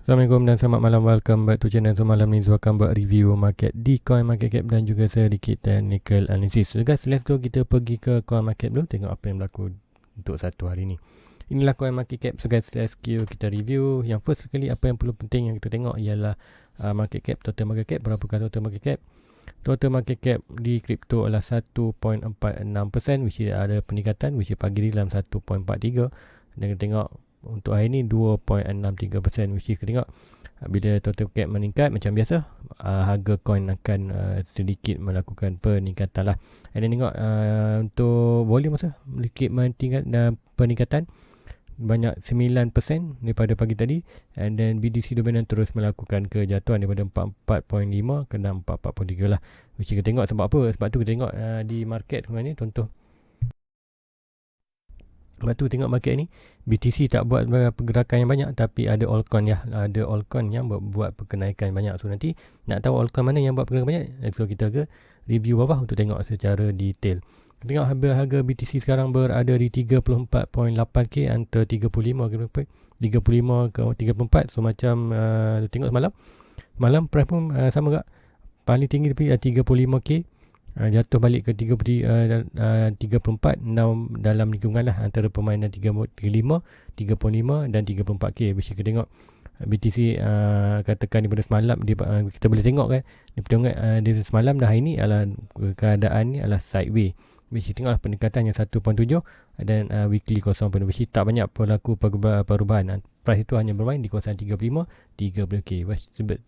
Assalamualaikum dan selamat malam. Welcome back to channel. So malam ni Zul akan buat review market di coin market cap dan juga sedikit technical analysis. So guys, let's go, kita pergi ke coin market dulu, tengok apa yang berlaku untuk satu hari ni. Inilah coin market cap. So guys, let's go, kita review. Yang first sekali, apa yang perlu penting yang kita tengok ialah market cap, total market cap. Berapakah total market cap? Total market cap di kripto adalah 1.46%, which is ada peningkatan, which is pagi ni dalam 1.43. Dan kita tengok untuk hari ni 2.63%, which is kita tengok bila total cap meningkat macam biasa, harga coin akan sedikit melakukan peningkatan lah. And then tengok untuk volume masa sedikit peningkatan banyak 9% daripada pagi tadi. And then BTC dominant terus melakukan kejatuhan daripada 44.5 ke 44.3 lah, which kita tengok sebab apa? Sebab tu kita tengok di market sebenarnya contoh. Lepas tu tengok market ni, BTC tak buat pergerakan yang banyak, tapi ada altcoin ya, ada altcoin yang buat kenaikan banyak. So nanti nak tahu altcoin mana yang buat pergerakan banyak, so kita ke review bawah untuk tengok secara detail. Tengok harga BTC sekarang berada di 34.8k, antara 35 ke 34. So macam tengok semalam price pun sama juga, paling tinggi tapi 35k, jatuh balik ke 34, dalam lingkungan lah antara permainan 35, 35 dan 34k. Kita tengok BTC katakan daripada semalam kita boleh tengok kan, dia semalam dah, hari ni adalah keadaan ni adalah sideway. Tengoklah peningkatan yang 1.7 dan weekly 0.2, tak banyak berlaku perubahan. Price itu hanya bermain di kawasan 35, 30k.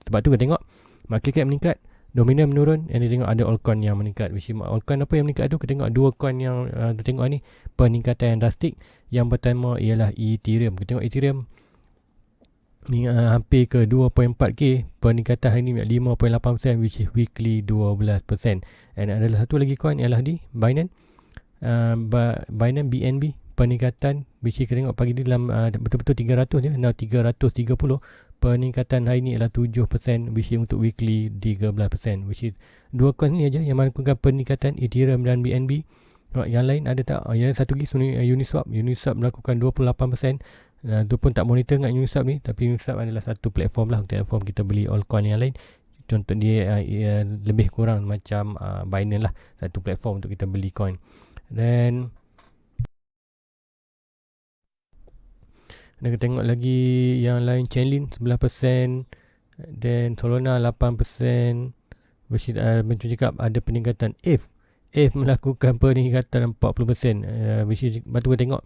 Sebab tu kita tengok market cap meningkat, dominan menurun, and tengok ada altcoin yang meningkat. Altcoin apa yang meningkat tu? Kita tengok dua coin yang kita tengok ni peningkatan yang drastik. Yang pertama ialah Ethereum. Kita tengok Ethereum ni hampir ke 2.4k, peningkatan hari ni 5.8%, which is weekly 12%. And ada satu lagi coin ialah di Binance, Binance BNB, peningkatan which kita tengok pagi ni dalam betul-betul 300 je, now 330. Peningkatan hari ni adalah 7%, which is untuk weekly 13%, which is dua coin ni aja yang melakukan peningkatan, Ethereum dan BNB. Yang lain ada tak? Yang satu lagi Uniswap. Uniswap melakukan 28%. Itu pun tak monitor dengan Uniswap ni, tapi Uniswap adalah satu platform lah, platform kita beli altcoin yang lain. Contoh dia lebih kurang macam Binance lah, satu platform untuk kita beli coin. Dan kita tengok lagi yang lain, Chainlink 11%, dan Solana 8%, which is macam cakap ada peningkatan. If melakukan peningkatan 40%, which is batu kita tengok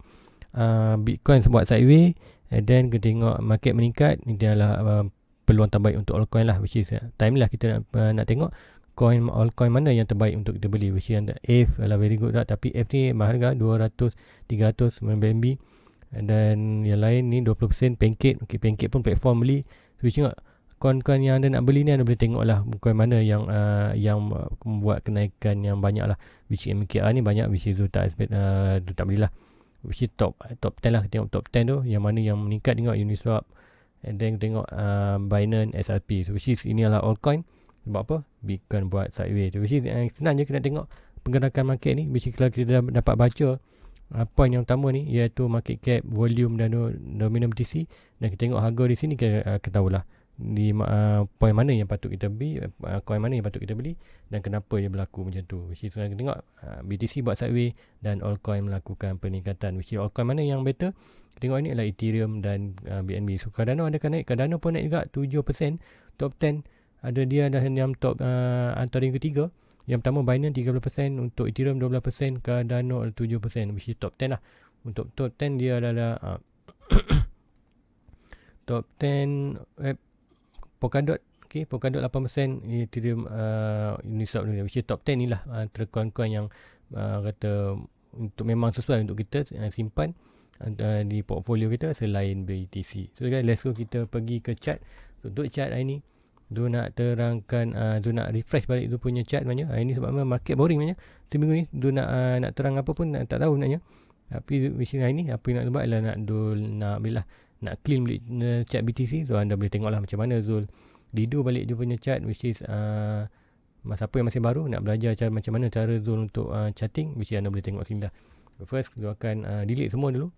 Bitcoin buat sideway, dan kita tengok market meningkat. Ini adalah peluang terbaik untuk altcoin lah, which is time lah kita nak tengok altcoin mana yang terbaik untuk kita beli, which is ETH adalah very good lah, tapi ETH ni harga 200, 300 BNB. Dan yang lain ni 20%. Pancake, okay, Pancake pun platform beli. So tengok coin-coin yang anda nak beli ni, anda boleh tengok lah coin mana yang membuat kenaikan yang banyak lah, which MKR ni banyak, which is tak expect, tak belilah, which is top 10 lah. Tengok top 10 tu yang mana yang meningkat. Tengok Uniswap, and then tengok Binance, SRP. So which is ini adalah altcoin. Sebab apa? Bitcoin buat sideway. So which is senang je kita tengok pergerakan market ni. Which is kalau kita dapat baca point yang utama ni, iaitu market cap, volume dan dominant BTC, dan kita tengok harga di sini, kita ketahuilah di point mana yang patut kita beli, coin mana yang patut kita beli, dan kenapa dia berlaku macam tu. Which is kita tengok BTC buat sideway dan altcoin melakukan peningkatan. Which is altcoin mana yang better? Kita tengok ni adalah Ethereum dan BNB. So Cardano ada naik, Cardano pun naik juga 7%. Top 10 ada dia dah yang top antara yang ketiga. Yang pertama Binance 13%, untuk Ethereum 12%, Cardano 7%, which is top 10 lah. Untuk top 10 dia adalah top 10 Polkadot, okay, Polkadot 8%, Ethereum, Uniswap ni, which is top 10 ni lah antara coin-coin yang kata untuk memang sesuai untuk kita simpan di portfolio kita selain BTC. So guys, let's go, kita pergi ke chart. So, untuk chart hari ni, tu nak terangkan, tu nak refresh balik tu punya chart banyak. Hari ni sebab market boring banyak seminggu ni, tu nak terang apa pun tak tahu sebenarnya. Tapi hari ni apa yang nak buat ialah nak clean balik chart BTC. So anda boleh tengok lah macam mana Zul redo balik dia punya chart, which is siapa yang masih baru nak belajar macam mana cara Zul untuk charting, which is anda boleh tengok sini lah. First Zul akan delete semua dulu.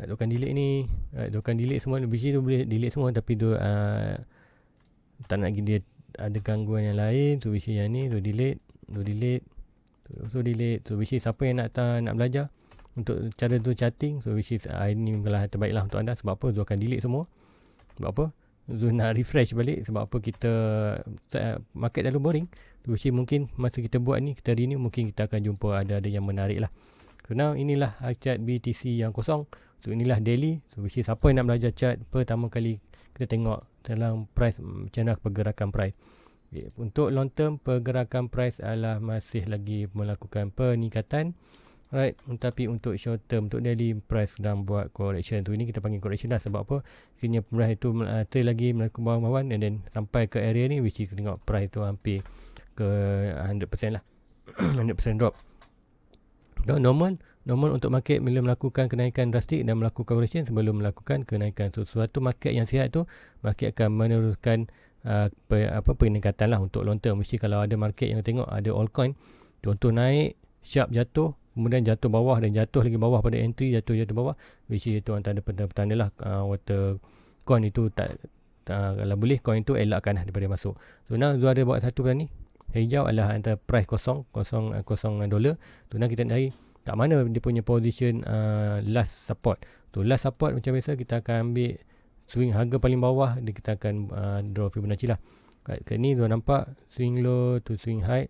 Dia akan delete ni. Dia akan delete semua. Biji tu boleh delete semua, tapi tu tak nak dia ada gangguan yang lain. So biji yang ni tu delete, tu delete, so delete. So which is siapa yang nak belajar untuk cara tu chatting, so which is ini adalah terbaik lah untuk anda. Sebab apa? Zul akan delete semua. Sebab apa? Zul nak refresh balik. Sebab apa? Kita market terlalu boring. So which is mungkin masa kita buat ni, kita renew, mungkin kita akan jumpa ada yang menarik lah. So now inilah chart BTC yang kosong. So inilah daily. So which is siapa yang nak belajar chart, pertama kali kita tengok dalam price, macam mana pergerakan price. Untuk long term, pergerakan price adalah masih lagi melakukan peningkatan, right? Tapi untuk short term, untuk daily, price sedang buat correction. Tu ini kita panggil correction lah. Sebab apa? Kini price itu trail lagi melakukan bawah-bawah, and then sampai ke area ni, which is kita tengok price tu hampir ke 100% lah. 100% drop. So, normal untuk market bila melakukan kenaikan drastik dan melakukan correction sebelum melakukan kenaikan. So, suatu market yang sihat tu, market akan meneruskan peningkatan lah untuk long term. Mesti kalau ada market yang tengok ada altcoin, contoh naik, sharp jatuh, kemudian jatuh bawah dan jatuh lagi bawah pada entry, jatuh bawah, which is itu antara petanda lah water coin itu tak kalau boleh coin itu elakkan lah daripada masuk. So now Zul ada buat satu ni. Hijau adalah antara price kosong dolar. Tu nak kita cari kat mana dia punya position last support. Tu last support macam biasa kita akan ambil swing harga paling bawah, dia kita akan draw Fibonacci lah. Kat ni tu nampak swing low to swing high.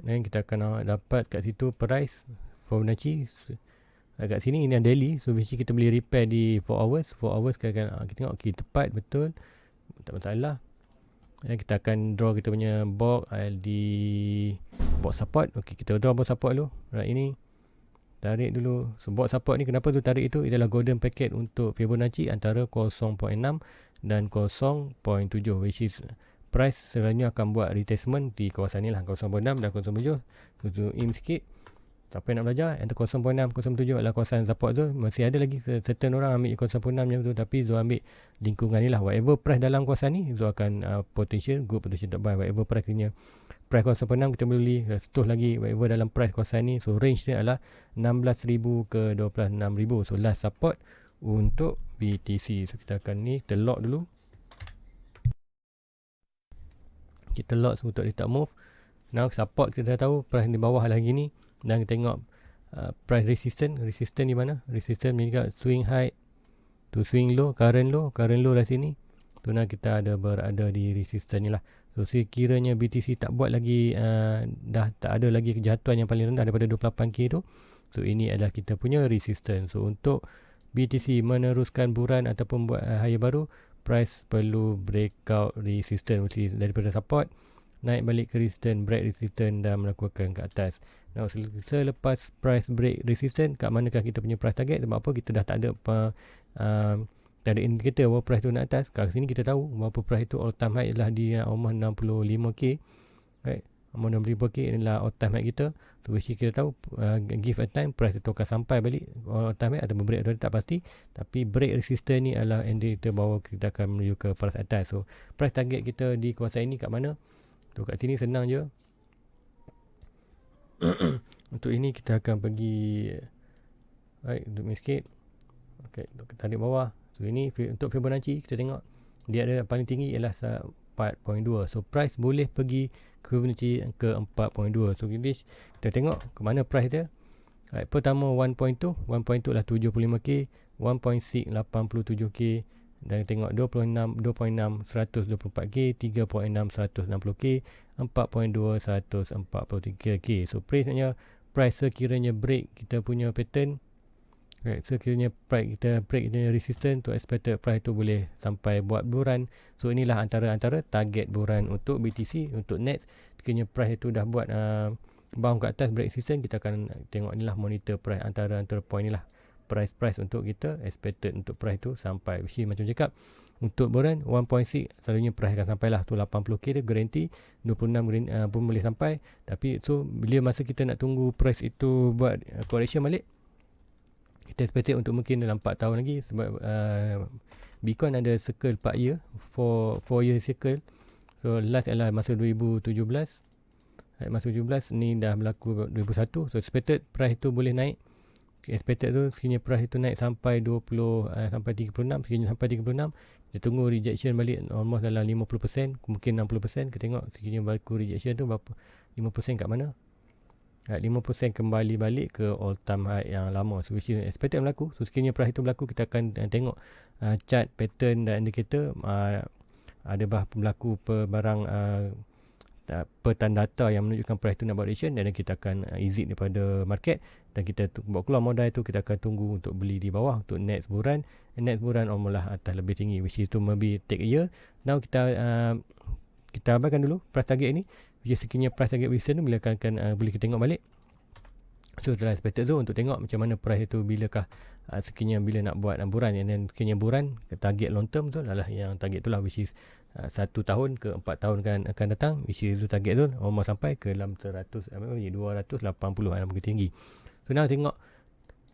Dan kita akan dapat kat situ price Fibonacci. Kat sini ini daily. So basically kita boleh repair di 4 hours. 4 hours kita tengok okay, tepat betul. Tak masalah. Kita akan draw kita punya box di box support. Okey, kita draw box support dulu. Right, ini tarik dulu. So box support ni kenapa tu tarik itu? Ialah golden packet untuk Fibonacci antara 0.6 dan 0.7, which is price selalunya akan buat retestment di kawasan ni lah, 0.6 dan 0.7. So zoom in sikit. Siapa yang nak belajar, antara 0.6, 0.7 adalah kawasan support tu. Masih ada lagi certain orang ambil 0.6 macam tu, tapi Zul ambil lingkungan ni lah. Whatever price dalam kawasan ni, Zul akan good potential to buy. Whatever price ni, price 0.6 kita boleh beli, setuh lagi whatever dalam price kawasan ni. So range dia adalah 16,000 ke 26,000. So last support untuk BTC. So kita akan ni, kita lock dulu. Kita lock untuk dia tak move. Now support kita dah tahu, price di bawah lagi ni. Dan kita tengok price resistance di mana? Resistance ni juga swing high to swing low, current low dari sini. Tu nak kita berada di resistance ni lah. So sekiranya BTC tak buat lagi dah tak ada lagi kejatuhan yang paling rendah daripada 28k tu. So ini adalah kita punya resistance. So untuk BTC meneruskan buran ataupun buat higher baru, price perlu breakout resistance, which is daripada support naik balik ke resistance, break resistance dan melakukan ke atas. Now selepas price break resistance, kat manakah kita punya price target? Sebab apa? Kita dah tak ada tak ada indikator bahawa price tu nak atas. Kat sini kita tahu berapa price tu all time high ialah di almost 65k, right? Almost 65k inilah all time high kita. So which kita tahu give a time price itu akan sampai balik all time high atau break, tak pasti. Tapi break resistance ni adalah indicator bahawa kita akan menuju ke price atas. So price target kita di kawasan ini kat mana? Tu kat sini senang je. Untuk ini kita akan pergi right, zoom sikit. Okey, kita tarik bawah. So ini untuk Fibonacci kita tengok dia ada paling tinggi ialah 4.2. So price boleh pergi ke Fibonacci ke 4.2. So kita tengok ke mana price dia. Right, pertama 1.2 adalah 75k, 1.6 87k. Dan tengok 26, 124k, 3.6 160k, 4.2 143k. So price sekiranya break kita punya pattern, right, sekiranya price kita break kita resistance, tu expected price tu boleh sampai buat buran. So inilah antara target buran untuk BTC. Untuk next, sekiranya price itu dah buat bounce ke atas break resistance, kita akan tengok inilah monitor price antara point ni lah. Price untuk kita expected untuk price tu sampai, macam cakap untuk bulan 1.6 selalunya price akan sampai lah tu 80k dia guarantee, 26 pun boleh sampai. Tapi so bila masa kita nak tunggu price itu buat correction balik, kita expected untuk mungkin dalam 4 tahun lagi. Sebab Bitcoin ada circle 4 year, 4 year circle. So last adalah masa 2017, masa 2017 ni dah berlaku 2001. So expected price tu boleh naik expected tu sekiranya price itu naik sampai 20 sampai 36, sekiranya sampai 36 kita tunggu rejection balik almost dalam 50%, mungkin 60%. Kita tengok sekiranya berlaku rejection tu berapa, 5% kat mana. 5% kembali balik ke all time high yang lama, so which is expected berlaku. So sekiranya price itu berlaku, kita akan tengok chart pattern dan indicator ada berlaku barang petanda data yang menunjukkan price tu nak buat reaction, dan kita akan exit daripada market dan kita buat keluar modal tu. Kita akan tunggu untuk beli di bawah untuk next bulan. Next bulan almost atas lebih tinggi, which is to maybe take a year. Now kita abaikan dulu price target ini, which is sekiranya price target recent tu bila akan boleh kita tengok balik. So setelah expected tu untuk tengok macam mana price itu bilakah sekiranya bila nak buat buran, dan sekiranya buran target long term tu adalah yang target tu lah, which is 1 tahun ke 4 tahun akan datang, which is tu target tu almost sampai ke dalam 280 yang begitu tinggi. So now tengok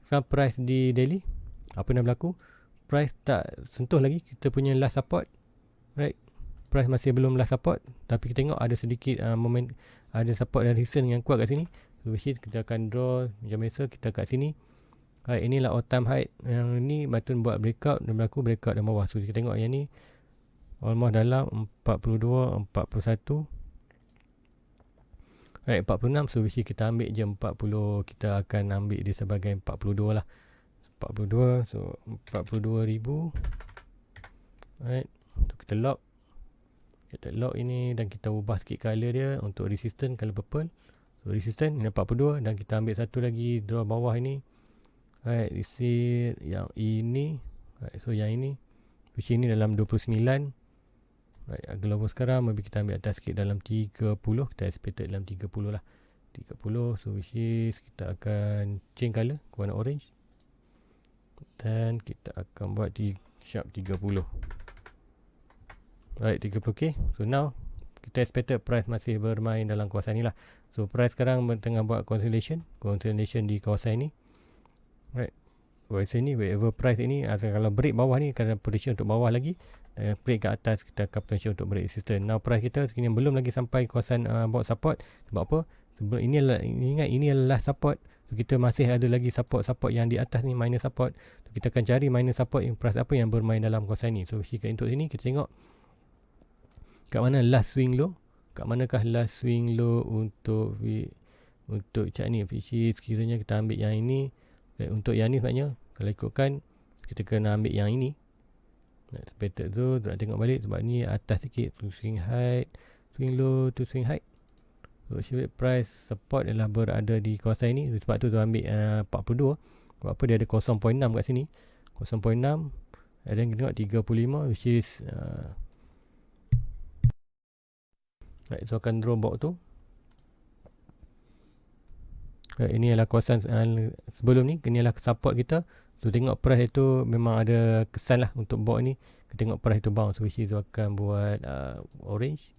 sekarang price di daily apa yang berlaku. Price tak sentuh lagi kita punya last support, right? Price masih belum last support, tapi kita tengok ada sedikit moment, ada support dan resistance yang kuat kat sini. So which is kita akan draw macam biasa, kita kat sini. Right, inilah all time high. Yang ni Batun buat breakout dan berlaku breakout dan bawah. So kita tengok yang ni almost dalam 42, 41, right, 46. So which is kita ambil je 40, kita akan ambil dia sebagai 42 lah, 42. So 42,000, right. So kita lock ini dan kita ubah sikit color dia untuk resistance, color purple. So resistance ini 42 dan kita ambil satu lagi draw bawah ini, right. Isi yang ini, right. So yang ini which ini dalam 29, right. Global sekarang maybe kita ambil atas sikit dalam 30, kita expected dalam 30 lah, 30. So which is kita akan change color ke warna orange dan kita akan buat di sharp 30, right, 30k. So now kita expected price masih bermain dalam kawasan ni lah. So price sekarang tengah buat consolidation di kawasan ini, right. Kawasan ni wherever price ini kalau break bawah ni akan ada potential untuk bawah lagi, break ke atas kita akan potential untuk break resistance. Now price kita sekiranya belum lagi sampai kawasan bawah support. Sebab apa? Sebelum ingat ini adalah support. So, kita masih ada lagi support yang di atas ni, minor support. So, kita akan cari minor support yang price apa yang bermain dalam kawasan ni. So untuk sini kita tengok kat mana last swing low, kat manakah last swing low untuk chart ni, which is sekiranya kita ambil yang ini. Untuk yang ni sebenarnya kalau ikutkan kita kena ambil yang ini, expected tu nak tengok balik sebab ni atas sikit. So swing high, swing low to swing high. So price support adalah berada di kawasan ini. Sebab tu ambil 42. Sebab apa dia ada 0.6 kat sini, 0.6. Dan kita tengok 35 which is right. So akan draw box tu. Right, ini adalah kawasan sebelum ni, ini adalah support kita. So tengok price itu memang ada kesan lah untuk box ni. Kita tengok price itu bounce, which is akan buat orange.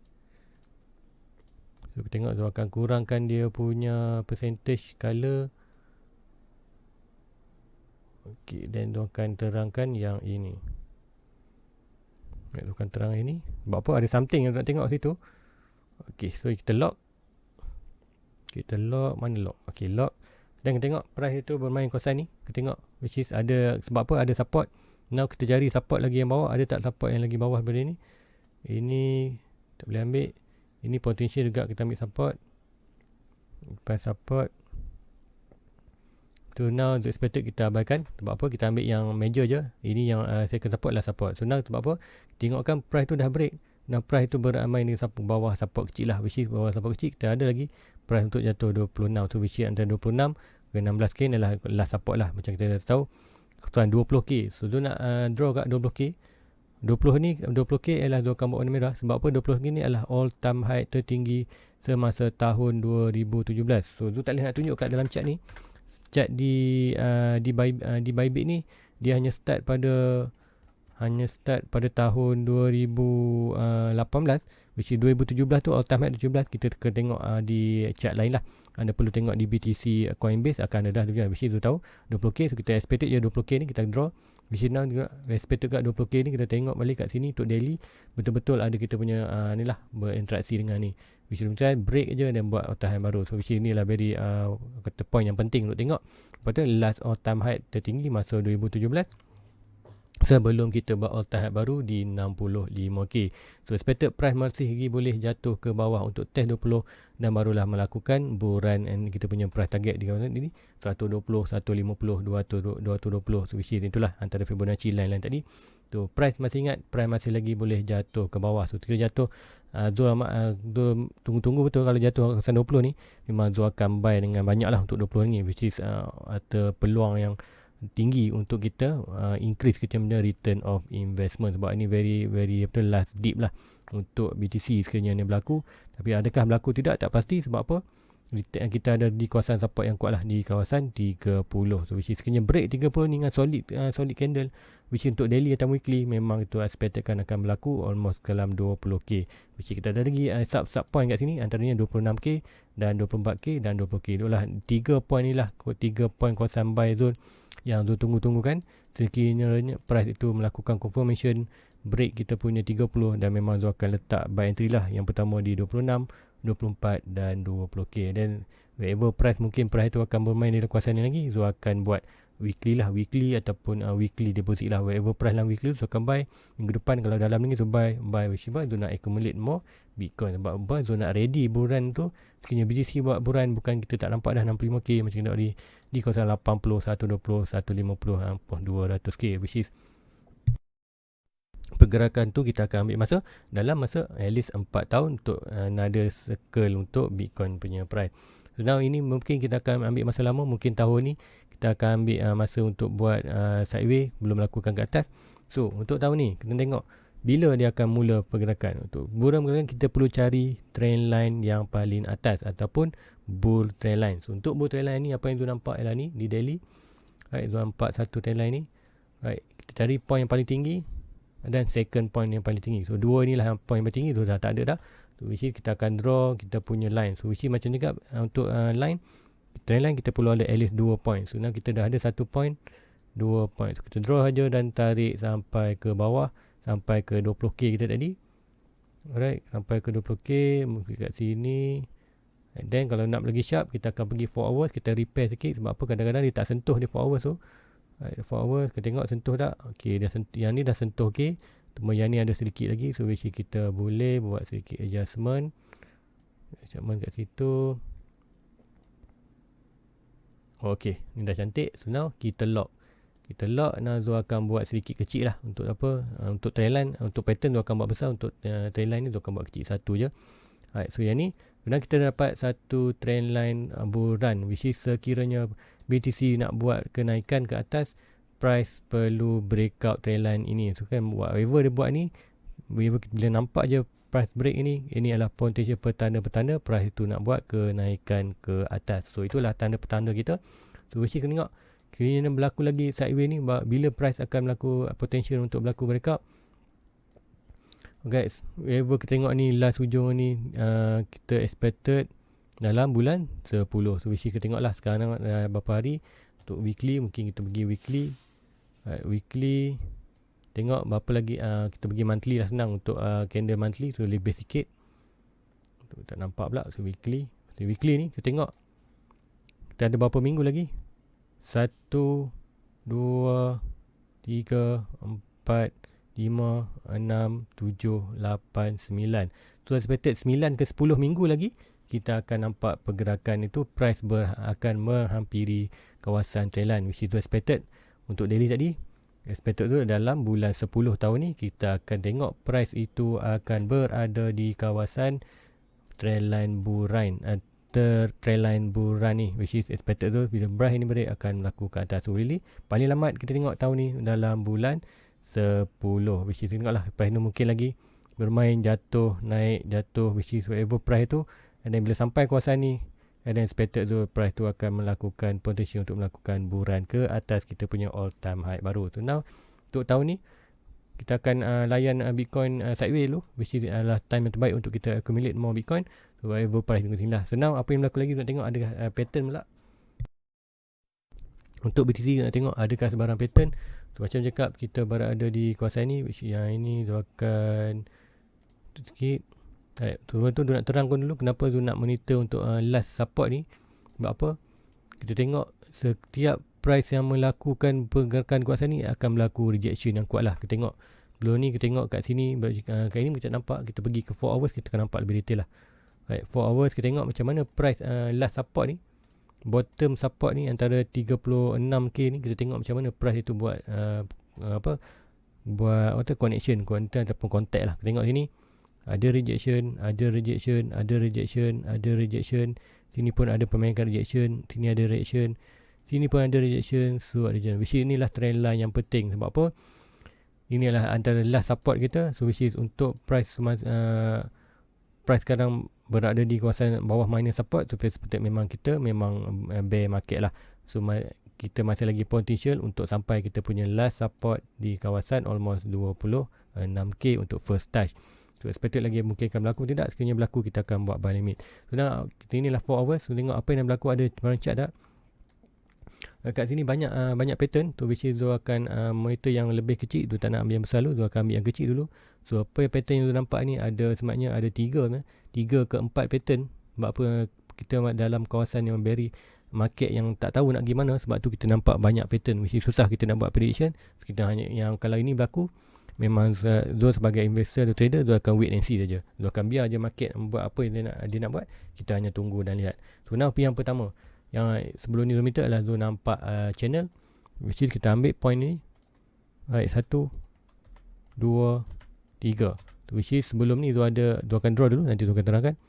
So kita tengok tu akan kurangkan dia punya percentage color. Okay, dan tu akan terangkan yang ini. Tu akan terang ini. Sebab apa? Ada something yang nak tengok situ. Okay, so kita lock. Mana lock? Okay, lock. Dan kita tengok price itu bermain kawasan ni. Kita tengok which is ada, sebab apa? Ada support. Now kita cari support lagi yang bawah. Ada tak support yang lagi bawah daripada ni? Ini tak boleh ambil. Ini potential juga kita ambil support. Lepas support tu now untuk expected kita abaikan. Sebab apa? Kita ambil yang major je. Ini yang second support lah support. So now sebab apa? Tengokkan price tu dah break. Now price tu bermain di bawah support kecil lah. Which is bawah support kecil kita ada lagi price untuk jatuh 26. So which is antara 26 ke 16k adalah last support lah. Macam kita dah tahu ketuan 20k. So tu nak draw kat 20k. 20k adalah dua kambut warna merah. Sebab apa? 20k ni adalah all time high tertinggi semasa tahun 2017. So tu tak boleh nak tunjuk kat dalam chart ni. Chart di Bybit ni dia hanya start pada tahun 2018, which is 2017 tu all time high 17. Kita kena tengok di chart lain lah. Anda perlu tengok di BTC Coinbase akan ada dah, which is tu tahu 20k. So kita expected je 20k ni kita draw, which is now expected kat 20k ni kita tengok balik kat sini untuk daily betul-betul ada kita punya ni lah berinteraksi dengan ni, which is break je dan buat all time high baru. So which is inilah very kata point yang penting untuk tengok. Lepas tu last all time high tertinggi masa 2017 sebelum kita buat all time high baru di 65k. So expected price masih lagi boleh jatuh ke bawah untuk test 20 dan barulah melakukan bull run, and kita punya price target di kawasan ini 120, 150, 220. So which is itulah antara Fibonacci line tadi. Tu price masih ingat, price masih lagi boleh jatuh ke bawah. So kita jatuh tunggu betul kalau jatuh kawasan 20 ni, memang Zul akan buy dengan banyak lah untuk 20 ni, which is ada peluang yang tinggi untuk kita increase kita punya return of investment, sebab ini very betul last dip lah untuk BTC sekiranya ni berlaku. Tapi adakah berlaku tidak, tak pasti. Sebab apa, kita ada di kawasan support yang kuat lah di kawasan 30. So which is sekiranya break 30 ni dengan solid candle, which is untuk daily atau weekly, memang itu expected akan berlaku almost dalam 20k, which is kita ada lagi sub point kat sini, antaranya 26k dan 24k dan 20k. Itulah 3 point ni lah, 3 point kawasan buy zone yang tu tunggu kan. Sekiranya price itu melakukan confirmation break kita punya 30, dan memang tu akan letak buy entry lah, yang pertama di 26, 24 dan 20k. Dan wherever price, mungkin price itu akan bermain di kawasan ni lagi, so akan buat weekly ataupun weekly deposit lah. Wherever price dalam weekly, so akan buy minggu depan. Kalau dalam ni, so buy which is so nak accumulate more Bitcoin. Sebab apa, so nak ready bulan tu, sekiranya BTC buat bulan, bukan kita tak nampak dah 65k macam kita di kawasan 80, 120, 150, 200k, which is pergerakan tu kita akan ambil masa dalam masa at least 4 tahun untuk another circle untuk Bitcoin punya price. So now ini mungkin kita akan ambil masa lama, mungkin tahun ni kita akan ambil masa untuk buat sideways, belum melakukan ke atas. So untuk tahun ni kita tengok bila dia akan mula pergerakan. Untuk bulan kita perlu cari trend line yang paling atas ataupun bull trend line. So untuk bull trend line ni, apa yang tu nampak ialah ni di daily, right, tu nampak satu trend line ni, right, kita cari point yang paling tinggi dan second point yang paling tinggi. So dua inilah point yang paling tinggi, tu dah tak ada dah. So which is kita akan draw kita punya line. So which is macam juga untuk line, trend line kita perlu ada at least 2 point. So now kita dah ada 1 point, 2 point. So kita draw saja dan tarik sampai ke bawah, sampai ke 20k kita tadi. Alright, sampai ke 20k, mungkin kat sini. And then kalau nak lagi sharp, kita akan pergi 4 hours, kita repair sikit. Sebab apa, kadang-kadang dia tak sentuh di 4 hours tu. 4 hours, kita tengok sentuh tak. Ok, dia yang ni dah sentuh ok. Cuma yang ni ada sedikit lagi. So which kita boleh buat sedikit adjustment kat situ. Ok, ni dah cantik. So now kita lock. Now Zul akan buat sedikit kecil lah. Untuk apa, untuk trend line, untuk pattern Zul akan buat besar. Untuk trend line ni Zul akan buat kecil satu je. Alright, so yang ni sebenarnya kita dapat satu trend line bull run, which is sekiranya BTC nak buat kenaikan ke atas, price perlu breakout trend line ini. So kan whatever dia buat ni, bila nampak je price break ini adalah potential petanda-petanda price itu nak buat kenaikan ke atas. So itulah tanda-petanda kita. So which is tengok kira berlaku lagi sideways ni, bila price akan berlaku potential untuk berlaku breakout. Guys, wherever kita tengok ni last hujung ni, kita expected dalam bulan 10. So which kita tengok lah sekarang berapa hari. Untuk weekly, mungkin kita pergi weekly. Weekly, tengok berapa lagi. Kita pergi monthly lah, senang untuk candle monthly. So lebih sikit, tak nampak pula. So weekly ni kita tengok kita ada berapa minggu lagi. 1, 2, 3, 4, 5, 6, 7, 8, 9. So expected 9 ke 10 minggu lagi kita akan nampak pergerakan itu, price akan menghampiri kawasan trend line, which is expected. Untuk daily tadi, expected tu dalam bulan 10 tahun ni kita akan tengok price itu akan berada di kawasan trend line bull run, trend line bull run ni, which is expected tu bila price ni break akan melakukan atas. So really paling lambat kita tengok tahun ni dalam bulan 10, which is tengoklah price ni mungkin lagi bermain jatuh naik jatuh, which is whatever price tu, and then bila sampai kawasan ni, and then expected tu price tu akan melakukan potential untuk melakukan bull run ke atas kita punya all time high baru. So now untuk tahun ni kita akan layan Bitcoin sideways dulu, which is adalah time yang terbaik untuk kita accumulate more Bitcoin. So whatever price tengok sini lah. So now apa yang berlaku lagi, nak tengok adakah pattern pula untuk BTC. Nak tengok adakah sebarang pattern. So macam cakap, kita berada di kawasan ni, which yang ini tu akan sikit. Tu nak terangkan dulu kenapa tu nak monitor untuk last support ni. Sebab apa? Kita tengok setiap price yang melakukan pergerakan kuat ni akan berlaku rejection yang kuat lah. Kita tengok belum ni, kita tengok kat sini, kat ini kita nampak, kita pergi ke 4 hours, kita akan nampak lebih detail lah. 4 hours kita tengok macam mana price last support ni, bottom support ni antara 36k ni, kita tengok macam mana price itu buat buat connection ataupun contact lah. Kita tengok sini ada rejection, ada rejection, ada rejection, ada rejection. Sini pun ada permainkan rejection, sini ada rejection, sini pun ada rejection. So ada rejection, which is inilah trend line yang penting. Sebab apa? Inilah antara last support kita. So which is untuk price price sekarang berada di kawasan bawah minor support. So seperti memang kita memang bear market lah. So kita masih lagi potential untuk sampai kita punya last support di kawasan almost 26k untuk first touch. So expected lagi mungkin akan berlaku, tidak sekiranya berlaku kita akan buat buy limit. So dah kita inilah 4 hours. So tengok apa yang berlaku, ada barang chart tak? Kat sini banyak pattern tu, which is tu akan monitor yang lebih kecil, tu tak nak ambil yang besar dulu, tu akan ambil yang kecil dulu. So apa yang pattern yang tu nampak ni ada sebenarnya ada 3 ke 4 pattern. Sebab apa kita dalam kawasan yang very market yang tak tahu nak gimana, sebab tu kita nampak banyak pattern, which is susah kita nak buat prediction. Kita hanya yang kalau ini berlaku, memang Zul sebagai investor atau trader, Zul akan wait and see saja. Zul akan biar je market buat apa yang dia nak buat. Kita hanya tunggu dan lihat. So now yang pertama, yang sebelum ni Zul minta adalah Zul nampak channel, which is kita ambil point ni. Right, 1, 2, 3. Which is sebelum ni Zul akan draw dulu, nanti Zul akan terangkan.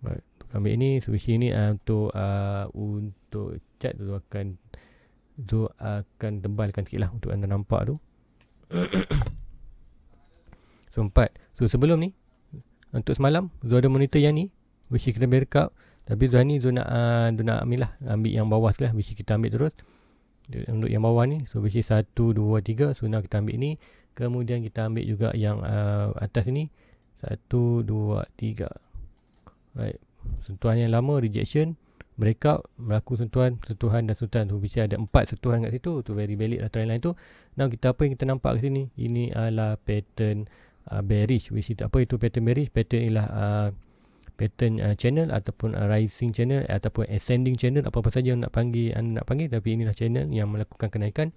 Right, ambil ini, so which ini untuk chart Zul akan tebalkan sikit lah untuk anda nampak tu. So 4. So sebelum ni, untuk semalam Zul ada monitor yang ni, which kita backup. Tapi Zul ni Zul nak ambil yang bawah sekali lah, which kita ambil terus untuk yang bawah ni. So which is 1, 2, 3. So now kita ambil ni, kemudian kita ambil juga yang atas ni, 1, 2, 3. Right, sentuhan yang lama, rejection, breakout, berlaku sentuhan dan sentuhan tu, which ada 4 sentuhan kat situ. Tu very valid lah trend line tu. Now apa yang kita nampak kat sini, ini adalah pattern bearish, which is apa itu pattern bearish? Pattern ialah pattern channel ataupun rising channel ataupun ascending channel, apa-apa saja anda nak panggil, tapi inilah channel yang melakukan kenaikan.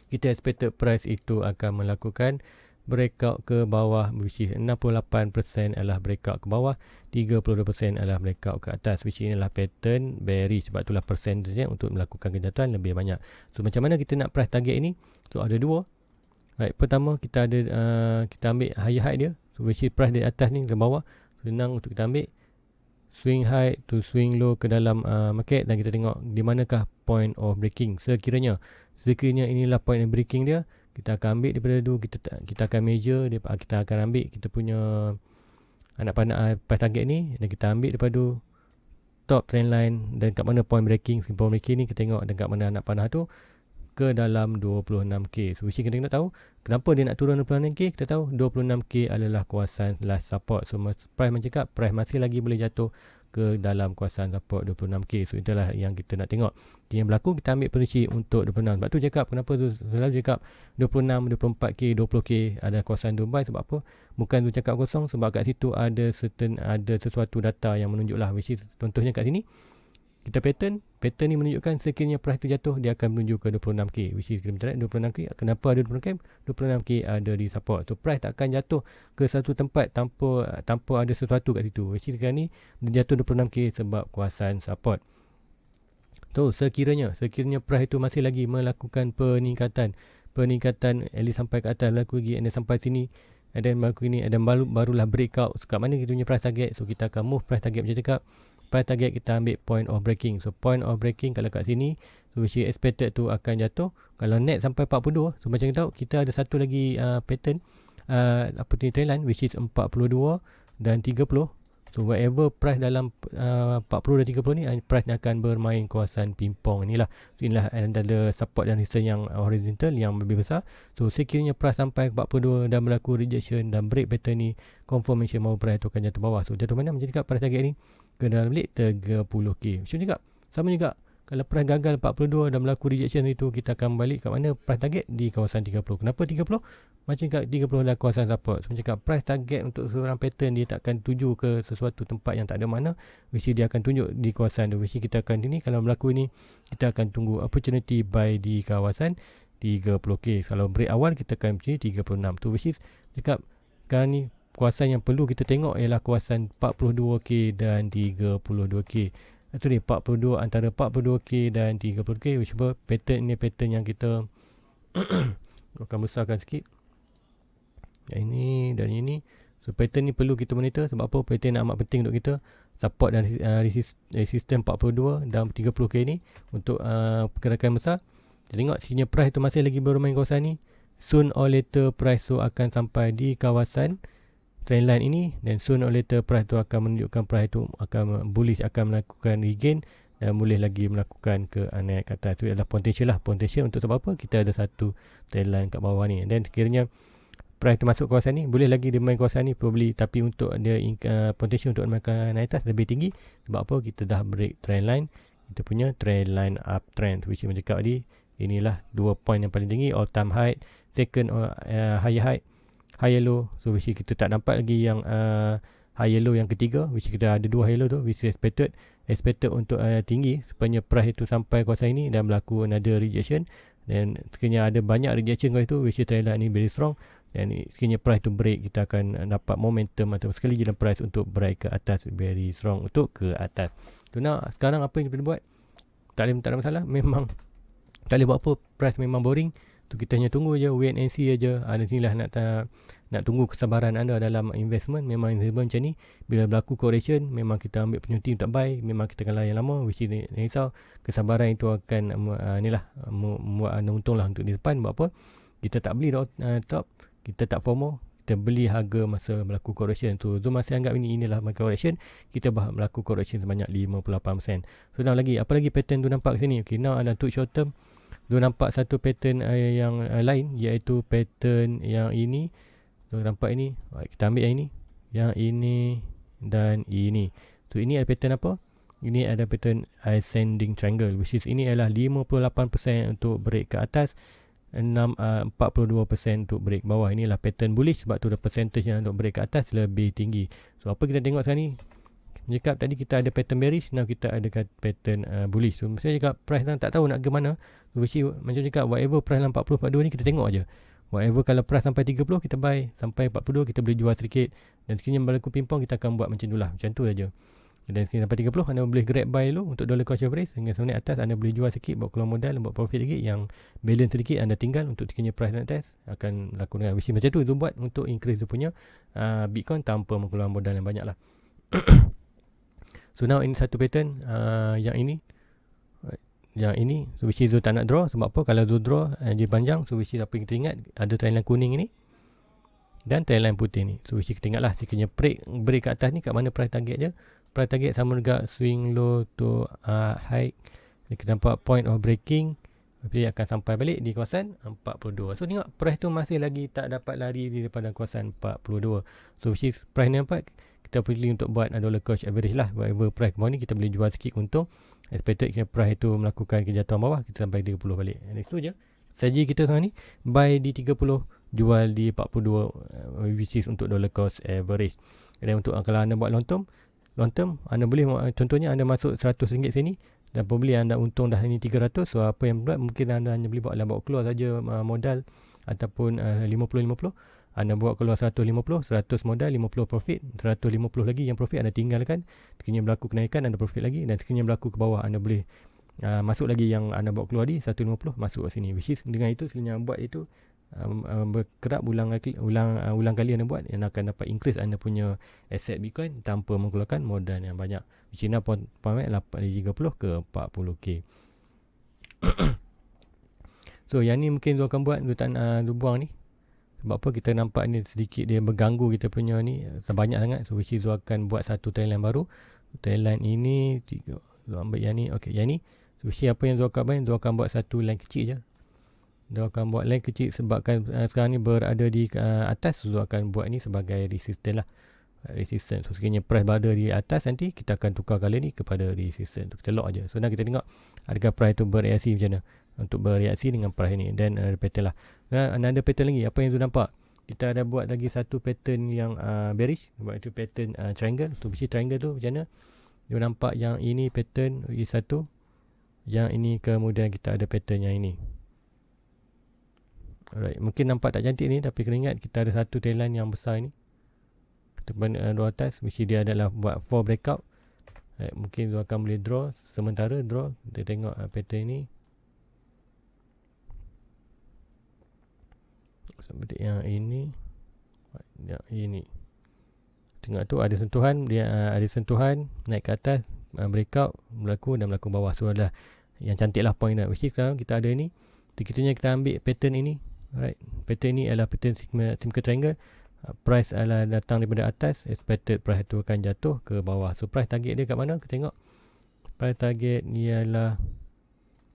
Kita expected price itu akan melakukan breakout ke bawah, which is 68% adalah breakout ke bawah, 32% adalah breakout ke atas, which inilah pattern bearish. Sebab itulah persentasenya untuk melakukan kejatuhan lebih banyak. So macam mana kita nak price target ini? So ada 2. Right, pertama kita ambil higher high dia, so which is price di atas ni ke bawah. Senang untuk kita ambil swing high to swing low ke dalam market, dan kita tengok di manakah point of breaking. Sekiranya inilah point of breaking dia, kita akan ambil daripada dulu, kita akan measure dia, kita akan ambil kita punya anak panah price target ni, dan kita ambil daripada top trend line, dan kat mana point breaking ni kita tengok, dan kat mana anak panah tu ke dalam 26k. So which kita nak tahu kenapa dia nak turun 26k. Kita tahu 26k adalah kawasan last support. So price mencakap price masih lagi boleh jatuh ke dalam kawasan support 26k. So itulah yang kita nak tengok. Yang berlaku, kita ambil prediksi untuk 26. Sebab tu cakap kenapa tu selalu cakap 26, 24k, 20k ada kawasan Dubai. Sebab apa? Bukan tu cakap kosong, sebab kat situ ada sesuatu data yang menunjuklah, which is contohnya kat sini kita pattern ni menunjukkan sekiranya price tu jatuh, dia akan menuju ke 26k, which is kita minta 26k. Kenapa ada 26k? 26k ada di support. So price tak akan jatuh ke satu tempat tanpa ada sesuatu kat situ, which is sekarang ni dia jatuh 26k sebab kawasan support. So sekiranya price itu masih lagi melakukan peningkatan at least sampai ke atas, berlaku lagi, and then sampai sini, and then berlaku ini, and then barulah breakout. So kat mana kita punya price target? So kita akan move price target macam cakap. Price target kita ambil point of breaking. So point of breaking kalau kat sini, so which is expected tu akan jatuh. Kalau net sampai 42, so macam kita tahu kita ada satu lagi pattern trend line, which is 42 dan 30. So whatever price dalam 40 dan 30 ni, price akan bermain kawasan pingpong inilah. So inilah ada support dan resistance yang horizontal yang lebih besar. So sekiranya price sampai 42 dan berlaku rejection dan break pattern ni, confirmation mahu price tu akan jatuh bawah. So jatuh mana? Menjadi kat price target ni ke dalam bilik 30k. Macam juga sama juga Kalau price gagal 42 dan berlaku rejection itu, kita akan balik kat mana? Price target di kawasan 30. Kenapa 30? Macam kat 30 adalah kawasan support. Macam cakap, price target untuk seorang pattern dia takkan tuju ke sesuatu tempat yang tak ada mana, which dia akan tunjuk di kawasan tu. Which kita akan ini, kalau berlaku ni, kita akan tunggu opportunity buy di kawasan 30k. Kalau break awal kita akan macam 36 tu, which is cakap sekarang ni kawasan yang perlu kita tengok ialah kawasan 42k dan 32k. Sorry, 42, antara 42k dan 30k, which pattern ni pattern yang kita akan besarkan sikit. Yang ini dan ini. So pattern ni perlu kita monitor. Sebab apa? Pattern amat penting untuk kita. Support dan resistance 42 dan 30k ni untuk pergerakan besar. Kita tengok sini price tu masih lagi bermain kawasan ni. Soon or later price tu akan sampai di kawasan trendline ini, dan soon or later price tu akan menunjukkan price tu akan bullish, akan melakukan regain dan boleh lagi melakukan ke naik ke atas. Itu adalah potential lah. Potential untuk sebab apa? Kita ada satu trendline kat bawah ni, dan sekiranya price tu masuk kawasan ni, boleh lagi dia main kawasan ni probably, tapi untuk dia potential untuk melakukan naik atas lebih tinggi. Sebab apa? Kita dah break trendline, kita punya trendline uptrend, which is cakap tadi, inilah 2 point yang paling tinggi, all time high, second higher high, higher low. So which kita tak nampak lagi yang higher low yang ketiga, which kita ada 2 higher low tu, which is expected untuk tinggi sepanjang price itu sampai kawasan ini dan berlaku another rejection. Dan sekiranya ada banyak rejection kat itu, which trendline ni very strong, dan sekiranya price tu break, kita akan dapat momentum atau sekali jalan price untuk break ke atas, very strong untuk ke atas. So now sekarang apa yang kita buat? Tak ada masalah. Memang tak boleh buat apa, price memang boring. Tu kita hanya tunggu je, wait and see aja. Inilah nak tunggu kesabaran anda dalam investment. Memang investment macam ni, bila berlaku correction, memang kita ambil opportunity untuk buy. Memang kita akan layan lama, which is risau. Kesabaran itu akan membuat anda untung lah untuk di depan. Buat apa? Kita tak beli top, kita tak FOMO, kita beli harga masa berlaku correction tu. So masih anggap inilah market correction, kita berlaku correction sebanyak 58%. So now lagi, apa lagi pattern tu nampak sini? Okay, now anda untuk short term, tu nampak satu pattern yang lain, iaitu pattern yang ini. So nampak ini, kita ambil yang ini dan ini. So ini ada pattern apa? Ini ada pattern ascending triangle, which is ini adalah 58% untuk break ke atas, 42% untuk break bawah. Inilah pattern bullish, sebab tu the percentage yang untuk break ke atas lebih tinggi. So apa kita tengok sekarang ni? Cakap tadi kita ada pattern bearish, now kita ada pattern bullish. So saya cakap price tak tahu nak ke mana. So macam cakap, whatever price 40-42 ni kita tengok aja. Whatever kalau price sampai 30 kita buy, sampai 42 kita boleh jual sedikit, dan sekiranya berlaku pingpong kita akan buat macam tu lah, macam tu aja. Dan sekiranya sampai 30 anda boleh grab buy dulu untuk dollar cost average. Dengan semenit atas anda boleh jual sikit, buat keluar modal, buat profit sikit, yang balance sedikit anda tinggal untuk sekiranya price naik atas akan berlaku dengan macam tu. Itu buat untuk increase tu punya Bitcoin tanpa mengeluarkan modal yang banyak lah. So now ini satu pattern yang ini, so which is Zul tak nak draw. Sebab apa? Kalau Zul draw dia panjang, so which is apa yang kita ingat, ada trendline kuning ini dan trendline putih ni. So which is kita ingat lah, sekiranya break kat atas ni, kat mana price target dia. Price target sama juga swing low to high. Kita nampak point of breaking, dia akan sampai balik di kawasan 42. So tengok price tu masih lagi tak dapat lari daripada kawasan 42. So which is price ni nampak, kita pilih untuk buat dollar cost average lah. Whatever price bawah ni kita boleh jual sikit untung. Expected price itu melakukan kejatuhan bawah, kita sampai 30 balik. Itu je strategi kita sekarang ni. Buy di 30, jual di 42, which is untuk dollar cost average. Dan untuk kalau anda buat long term anda boleh, contohnya anda masuk RM100 sini, dan probably anda untung dah ini 300. So apa yang buat, mungkin anda hanya boleh bawa keluar saja modal, ataupun 50-50. Anda buat keluar 150, 100 modal, 50 profit, 150 lagi yang profit anda tinggalkan. Sekiranya berlaku kenaikan, anda profit lagi, dan sekiranya berlaku ke bawah, anda boleh masuk lagi yang anda bawa keluar di 150, masuk ke sini. Which is dengan itu, sekiranya buat itu berkerap ulang kali anda buat, yang akan dapat increase anda punya aset Bitcoin tanpa mengeluarkan modal yang banyak. Which is pamet 30 ke 40k. So yang ni mungkin tu akan buat, tu tak nak buang ni. Sebab apa? Kita nampak ni sedikit dia berganggu kita punya ni sebanyak sangat. So which is Zul akan buat satu trendline baru. Trendline ini Zul ambil yang ni. Okay, yang ni, so which is apa yang Zul akan buat, Zul akan buat satu line kecil je. Zul akan buat line kecil sebabkan sekarang ni berada di atas. Zul akan buat ni sebagai resistance lah. resistance. So sekiranya price berada di atas, nanti kita akan tukar kali ni kepada resistance. Kita lock aja. So now kita tengok adakah price tu bereaksi macam mana untuk bereaksi dengan price ni. Dan pattern lah. Ada pattern lagi. Apa yang tu nampak? Kita ada buat lagi satu pattern yang bearish. Buat itu pattern triangle. Tu mesti triangle tu macam mana? Dia nampak yang ini pattern satu. Yang ini kemudian kita ada pattern yang ini. Alright. Mungkin nampak tak cantik ni, tapi kena ingat kita ada satu tail line yang besar ni. Kita dua atas. Mesti dia adalah buat 4 breakout. Right. Mungkin tu akan boleh draw. Sementara draw. Kita tengok pattern ni. Seperti yang ini. Yang ini. Tengok tu ada sentuhan. Dia ada sentuhan. Naik ke atas. Breakout. Berlaku dan berlaku bawah. So adalah yang cantik lah point nak. Mesti sekarang kita ada ni. Sekiranya kita ambil pattern ini. Right. Pattern ni adalah pattern simple triangle. Price adalah datang daripada atas. Expected price tu akan jatuh ke bawah. So price target dia kat mana? Kita tengok. Price target ni adalah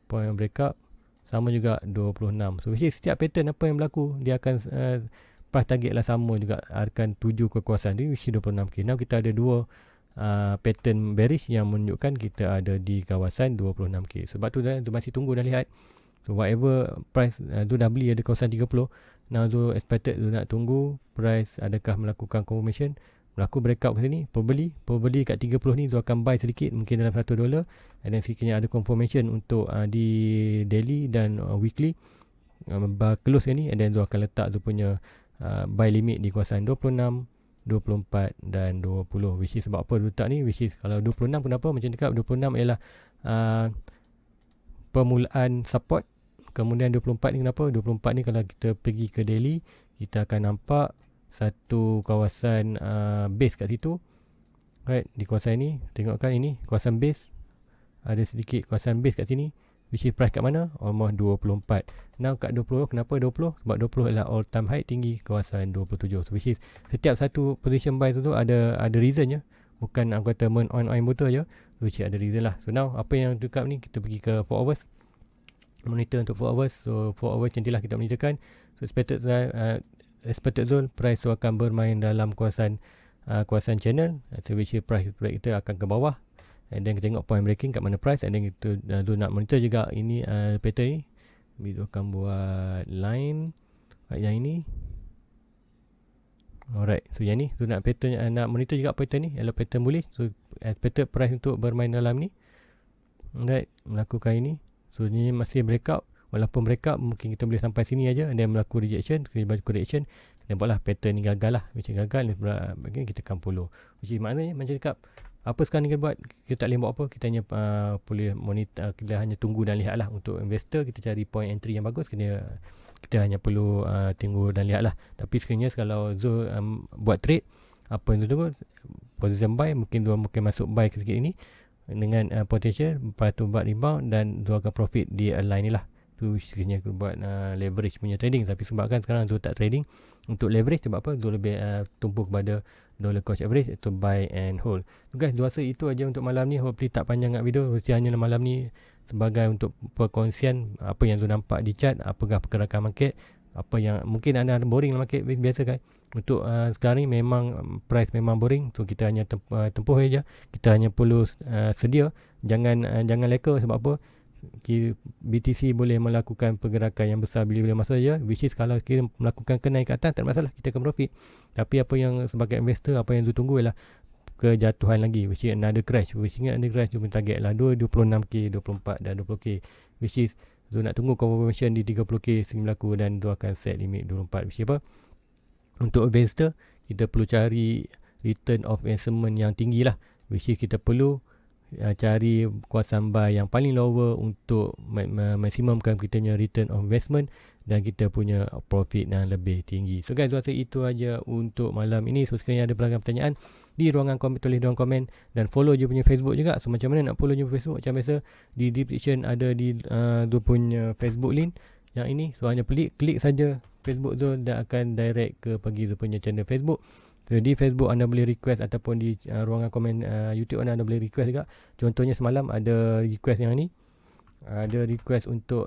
point breakout. Sama juga 26. So setiap pattern apa yang berlaku, dia akan price target lah sama juga. Akan tuju ke kawasan dia. Mesti 26k. Now kita ada dua pattern bearish yang menunjukkan kita ada di kawasan 26k. Sebab tu masih tunggu dah lihat. So whatever price tu dah beli ada kawasan 30. Now tu expected tu nak tunggu price adakah melakukan confirmation, berlaku breakout ke sini, pembeli kat 30 ni tu akan buy sedikit mungkin dalam $100. And then sekiranya ada confirmation untuk di daily dan weekly close ni, and then tu akan letak tu punya buy limit di kawasan 26, 24 dan 20. Which is sebab apa dia letak ni? Which is kalau 26 kenapa? Macam cakap 26 ialah permulaan support. Kemudian 24 ni kenapa? 24 ni kalau kita pergi ke daily, kita akan nampak satu kawasan base kat situ. Right, di kawasan ni. Tengokkan ini kawasan base. Ada sedikit kawasan base kat sini. Which is price kat mana? Almost 24. Now kat 20. Kenapa 20? Sebab 20 adalah all time high tinggi kawasan 27. So which is setiap satu position buy tu ada reason je. Bukan aku kata on motor je. Which is ada reason lah. So now apa yang dekat ni, kita pergi ke 4 hours. Monitor untuk 4 hours. So 4 hours cantiklah kita monitorkan. So expected zone price tu akan bermain dalam kawasan channel. So which is price break kita akan ke bawah. And then kita tengok point breaking kat mana price. And then kita nak monitor juga ini pattern ni. Kita akan buat line yang ini. Alright. So yang ni tu nak pattern, nak monitor juga pattern ni. Ialah pattern bullish. So expected price untuk bermain dalam ni. Alright. Melakukan ini. So ni masih breakout. Walaupun breakout mungkin kita boleh sampai sini aja. And then berlaku rejection. Kita berlaku rejection. Dan buatlah pattern ni gagal lah. Macam gagal ni kita akan follow. Which is maknanya macam cakap, apa sekarang ni kita buat? Kita tak boleh buat apa. Kita hanya boleh monitor. Kita hanya tunggu dan lihat lah. Untuk investor kita cari point entry yang bagus. Kita hanya perlu tunggu dan lihat lah. Tapi sekiranya kalau Zul buat trade, apa yang tu tunggu, position buy, mungkin masuk buy ke sikit ini dengan potential lepas tu buat rebound dan Zul akan profit di align ni lah. Tu sekiranya buat leverage punya trading. Tapi sebabkan sekarang Zul tak trading untuk leverage, sebab apa? Zul lebih tumpu kepada dollar cost average, iaitu buy and hold. So guys, Zul rasa itu aja untuk malam ni. Hopefully tak panjang nak video. Mesti hanya malam ni sebagai untuk perkongsian apa yang Zul nampak di chart, apakah pergerakan market, apa yang mungkin anda boring lah market biasa kan. Untuk sekarang ni memang price memang boring. So kita hanya tempuh saja. Kita hanya perlu sedia. Jangan leka. Sebab apa? BTC boleh melakukan pergerakan yang besar bila-bila masa saja. Which is kalau kita melakukan kenaik ke atas, tak masalah, kita akan profit. Tapi apa yang sebagai investor, apa yang tu tunggu ialah kejatuhan lagi. Which is another crash. Which ingat ada crash, tu pun target lah 26k, 24 dan 20k. Which is tu nak tunggu confirmation di 30k sehingga berlaku, dan tu akan set limit 24. Which is apa? Untuk investor, kita perlu cari return of investment yang tinggi lah. Which is kita perlu cari kawasan buy yang paling lower untuk maksimumkan kita punya return of investment dan kita punya profit yang lebih tinggi. So guys, rasa itu aja untuk malam ini. So sekiranya ada pelbagai pertanyaan di ruangan komen, tulis di ruangan komen, dan follow je punya Facebook juga. So macam mana nak follow je Facebook? Macam biasa di description ada di dia punya Facebook link yang ini. So hanya klik saja Facebook tu dan akan direct ke pergi dia punya channel Facebook. So di Facebook anda boleh request, ataupun di ruangan komen YouTube anda boleh request juga. Contohnya semalam ada request yang ni. Ada request untuk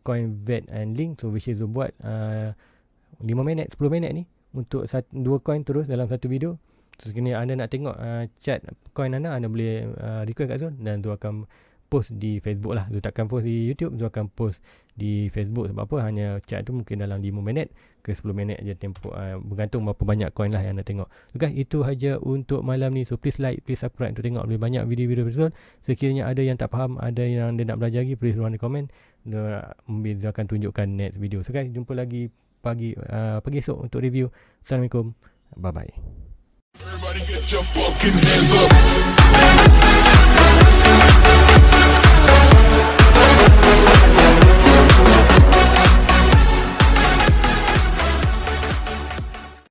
coin vet and link. So which is buat 5 minit 10 minit ni untuk 2 coin terus dalam satu video. So sekiranya anda nak tengok chat coin anda boleh request kat Zul, dan Zul akan post di Facebook lah. Zul takkan post di YouTube, Zul akan post di Facebook. Sebab apa? Hanya chat tu mungkin dalam 5 minit ke 10 minit je tempoh, bergantung berapa banyak coin lah yang anda tengok. Okay, itu haja untuk malam ni. So please like, please subscribe untuk tengok lebih banyak video-video Zul. Sekiranya ada yang tak faham, ada yang dia nak belajar lagi, please ruang di komen. Zul akan tunjukkan next video. So guys, jumpa lagi pagi esok untuk review. Assalamualaikum. Bye bye. Everybody get your fucking hands up.